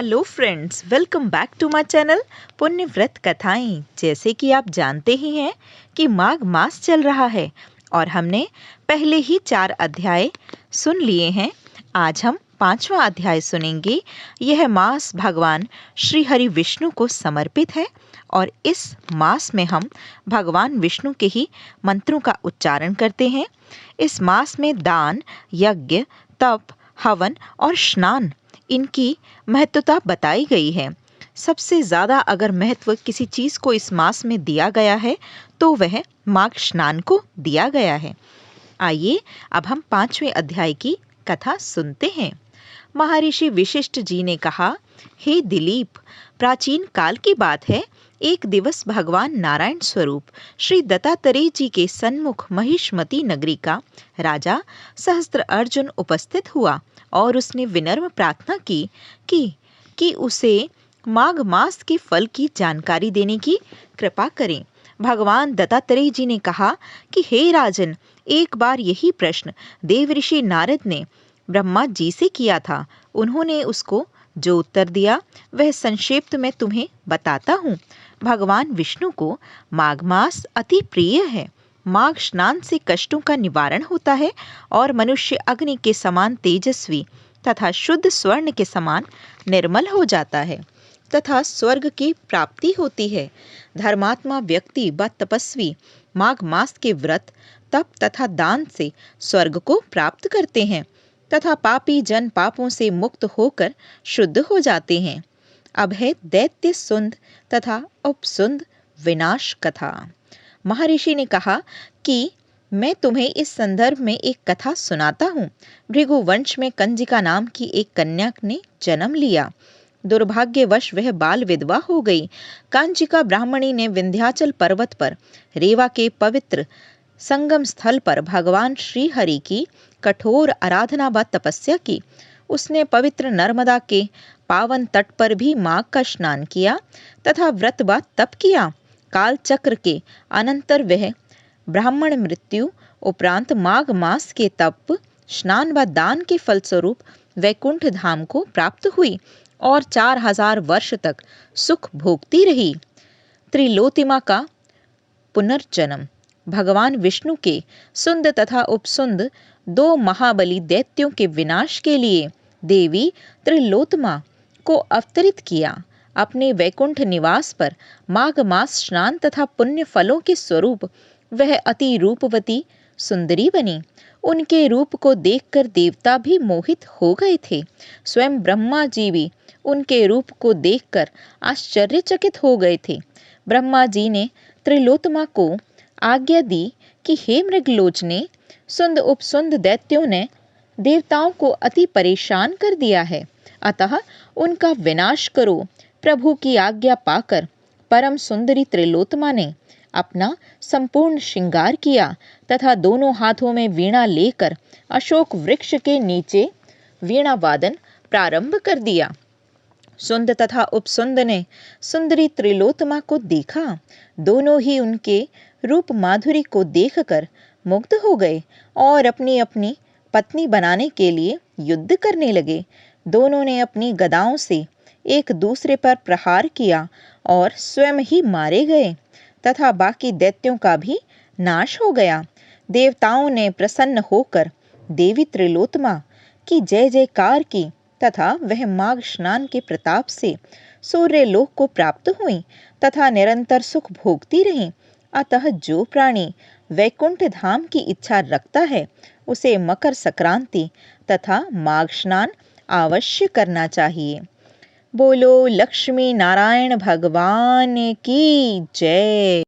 Hello friends, welcome back to my channel पुण्य व्रत कथाएं। जैसे कि आप जानते ही हैं कि माघ मास चल रहा है और हमने पहले ही 4 अध्याय सुन लिए हैं। आज हम 5वां अध्याय सुनेंगे। यह मास भगवान श्री हरि विष्णु को समर्पित है और इस मास में हम भगवान विष्णु के ही मंत्रों का उच्चारण करते हैं। इस मास में दान, यज्ञ, तप, हवन और स्नान इनकी महत्वता बताई गई है। सबसे ज़्यादा अगर महत्व किसी चीज़ को इस मास में दिया गया है तो वह माघ स्नान को दिया गया है। आइए अब हम 5वें अध्याय की कथा सुनते हैं। महर्षि वशिष्ठ जी ने कहा, हे दिलीप, प्राचीन काल की बात है। एक दिवस भगवान नारायण स्वरूप श्री दत्तात्रेय जी के सन्मुख महिष्मती नगरी का राजा सहस्त्र अर्जुन उपस्थित हुआ और उसने विनम्र प्रार्थना की कि उसे माघ मास के फल की जानकारी देने की कृपा करें। भगवान दत्तात्रेय जी ने कहा कि हे राजन, एक बार यही प्रश्न देवऋषि नारद ने ब्रह्मा जी से किया था। उन्होंने उसको जो उत्तर दिया वह संक्षिप्त में तुम्हें बताता हूँ। भगवान विष्णु को माघ मास अति प्रिय है। माघ स्नान से कष्टों का निवारण होता है और मनुष्य अग्नि के समान तेजस्वी तथा शुद्ध स्वर्ण के समान निर्मल हो जाता है तथा स्वर्ग की प्राप्ति होती है। धर्मात्मा व्यक्ति व तपस्वी माघ मास के व्रत, तप तथा दान से स्वर्ग को प्राप्त करते हैं तथा पापी जन पापों से मुक्त होकर शुद्ध हो जाते हैं। अब है दैत्य सुंद तथा उपसुंद विनाश कथा। महर्षि ने कहा कि मैं तुम्हें इस संदर्भ में एक कथा सुनाता हूँ। भृगु वंश में कंजिका नाम की एक कन्या ने जन्म लिया। दुर्भाग्यवश वह बाल विधवा हो गई। कांचिका ब्राह्मणी ने विंध्याचल पर्वत पर रेवा के पवित्र संगम स्थल पर भगवान श्री हरि की कठोर आराधना व तपस्या की। उसने पवित्र नर्मदा के पावन तट पर भी माघ का स्नान किया तथा व्रत व तप किया। काल चक्र के अनंतर वह ब्राह्मण मृत्यु उपरांत माघ मास के तप, स्नान व दान के फलस्वरूप वैकुंठ धाम को प्राप्त हुई और 4000 वर्ष तक सुख भोगती रही। त्रिलोतिमा का पुनर्जन्म। भगवान विष्णु के सुंद तथा उपसुंद 2 महाबली दैत्यों के विनाश के लिए देवी त्रिलोत्मा को अवतरित किया। अपने वैकुंठ निवास पर माघ मास स्नान तथा पुण्य फलों के स्वरूप वह अति रूपवती सुंदरी बनी। उनके रूप को देखकर देवता भी मोहित हो गए थे। स्वयं ब्रह्मा जी भी उनके रूप को देखकर आश्चर्यचकित हो गए थे। ब्रह्मा जी ने त्रिलोत्मा को आज्ञा दी कि हे मृगलोचने, सुंद उपसुंद दैत्यों ने देवताओं को अति परेशान कर दिया है, अतः उनका विनाश करो। प्रभु की आज्ञा पाकर परम सुंदरी त्रिलोत्मा ने अपना संपूर्ण श्रृंगार किया तथा दोनों हाथों में वीणा लेकर अशोक वृक्ष के नीचे वीणा वादन प्रारंभ कर दिया। सुंद तथा उपसुंद ने सुंदरी त्रिलोत्मा को देखा। दोनों ही उनके रूप माधुरी को देखकर मुग्ध हो गए और अपनी अपनी पत्नी बनाने के लिए युद्ध करने लगे। दोनों ने अपनी गदाओं से एक दूसरे पर प्रहार किया और स्वयं ही मारे गए तथा बाकी दैत्यों का भी नाश हो गया। देवताओं ने प्रसन्न होकर देवी त्रिलोत्मा की जय जयकार की तथा वह माघ स्नान के प्रताप से सूर्य लोक को प्राप्त हुई तथा निरंतर सुख भोगती रहीं। अतः जो प्राणी वैकुंठ धाम की इच्छा रखता है उसे मकर संक्रांति तथा माघ स्नान अवश्य करना चाहिए। बोलो लक्ष्मी नारायण भगवान की जय।